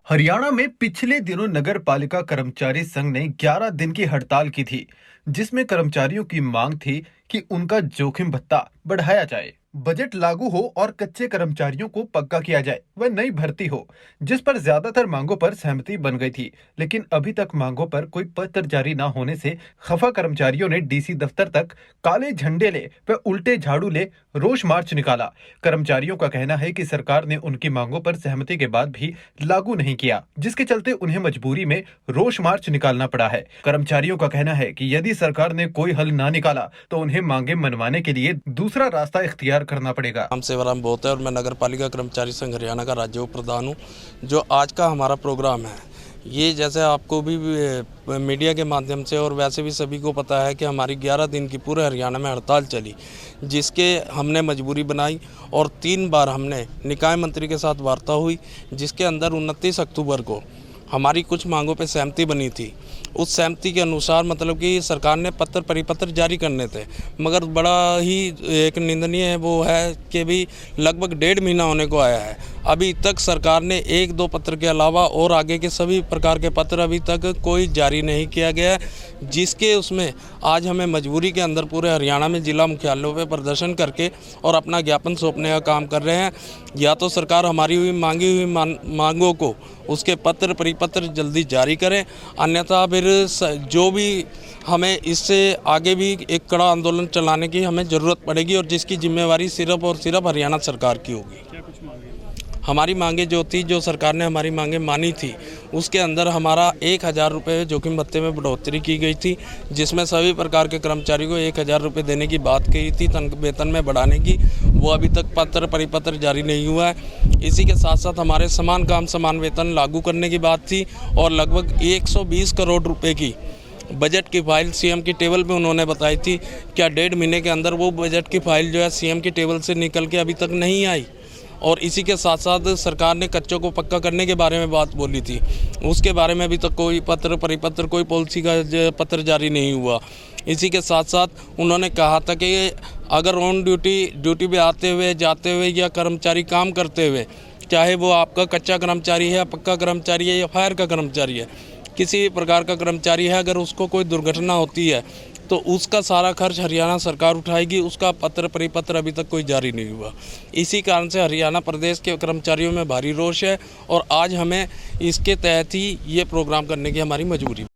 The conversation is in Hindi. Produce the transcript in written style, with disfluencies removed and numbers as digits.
हरियाणा में पिछले दिनों नगर पालिका कर्मचारी संघ ने 11 दिन की हड़ताल की थी, जिसमें कर्मचारियों की मांग थी कि उनका जोखिम भत्ता बढ़ाया जाए, बजट लागू हो और कच्चे कर्मचारियों को पक्का किया जाए व नई भर्ती हो, जिस पर ज्यादातर मांगों पर सहमति बन गई थी। लेकिन अभी तक मांगों पर कोई पत्र जारी न होने से खफा कर्मचारियों ने डीसी दफ्तर तक काले झंडे ले व उल्टे झाड़ू ले रोष मार्च निकाला। कर्मचारियों का कहना है कि सरकार ने उनकी मांगों पर सहमति के बाद भी लागू नहीं किया, जिसके चलते उन्हें मजबूरी में रोष मार्च निकालना पड़ा है। कर्मचारियों का कहना है कि यदि सरकार ने कोई हल ना निकाला तो उन्हें मांगे मनवाने के लिए दूसरा रास्ता इख्तियार करना पड़ेगा। नाम सेवाराम बोत है और मैं नगर पालिका कर्मचारी संघ हरियाणा का राज्य उप प्रधान हूँ। जो आज का हमारा प्रोग्राम है, ये जैसे आपको भी मीडिया के माध्यम से और वैसे भी सभी को पता है कि हमारी 11 दिन की पूरे हरियाणा में हड़ताल चली, जिसके हमने मजबूरी बनाई और 3 बार हमने निकाय मंत्री के साथ वार्ता हुई, जिसके अंदर 29 अक्टूबर को हमारी कुछ मांगों पे सहमति बनी थी। उस सहमति के अनुसार मतलब कि सरकार ने पत्र परिपत्र जारी करने थे, मगर बड़ा ही एक निंदनीय है वो है कि भी लगभग 1.5 महीना होने को आया है, अभी तक सरकार ने 1-2 पत्र के अलावा और आगे के सभी प्रकार के पत्र अभी तक कोई जारी नहीं किया गया है, जिसके उसमें आज हमें मजबूरी के अंदर पूरे हरियाणा में जिला मुख्यालयों पर प्रदर्शन करके और अपना ज्ञापन सौंपने का काम कर रहे हैं। या तो सरकार हमारी मांगी हुई मांगों को उसके पत्र परिपत्र जल्दी जारी करें, अन्यथा फिर जो भी हमें इससे आगे भी एक कड़ा आंदोलन चलाने की हमें ज़रूरत पड़ेगी और जिसकी जिम्मेवारी सिर्फ और सिर्फ हरियाणा सरकार की होगी। हमारी मांगे जो थी, जो सरकार ने हमारी मांगे मानी थी, उसके अंदर हमारा 1000 रुपये जोखिम भत्ते में बढ़ोतरी की गई थी, जिसमें सभी प्रकार के कर्मचारी को 1000 रुपये देने की बात कही थी वेतन में बढ़ाने की। वो अभी तक पत्र परिपत्र जारी नहीं हुआ है। इसी के साथ साथ हमारे समान काम समान वेतन लागू करने की बात थी और लगभग 120 करोड़ रुपये की बजट की फाइल सीएम की टेबल पे उन्होंने बताई थी। क्या 1.5 महीने के अंदर वो बजट की फाइल जो है सीएम की टेबल से निकल के अभी तक नहीं आई। और इसी के साथ साथ सरकार ने कच्चों को पक्का करने के बारे में बात बोली थी, उसके बारे में अभी तक कोई पत्र परिपत्र कोई पॉलिसी का पत्र जारी नहीं हुआ। इसी के साथ साथ उन्होंने कहा था कि अगर ऑन ड्यूटी पे आते हुए जाते हुए या कर्मचारी काम करते हुए, चाहे वो आपका कच्चा कर्मचारी है, पक्का कर्मचारी है या फायर का कर्मचारी है, किसी भी प्रकार का कर्मचारी है, अगर उसको कोई दुर्घटना होती है तो उसका सारा खर्च हरियाणा सरकार उठाएगी। उसका पत्र परिपत्र अभी तक कोई जारी नहीं हुआ। इसी कारण से हरियाणा प्रदेश के कर्मचारियों में भारी रोष है और आज हमें इसके तहत ही ये प्रोग्राम करने की हमारी मजबूरी है।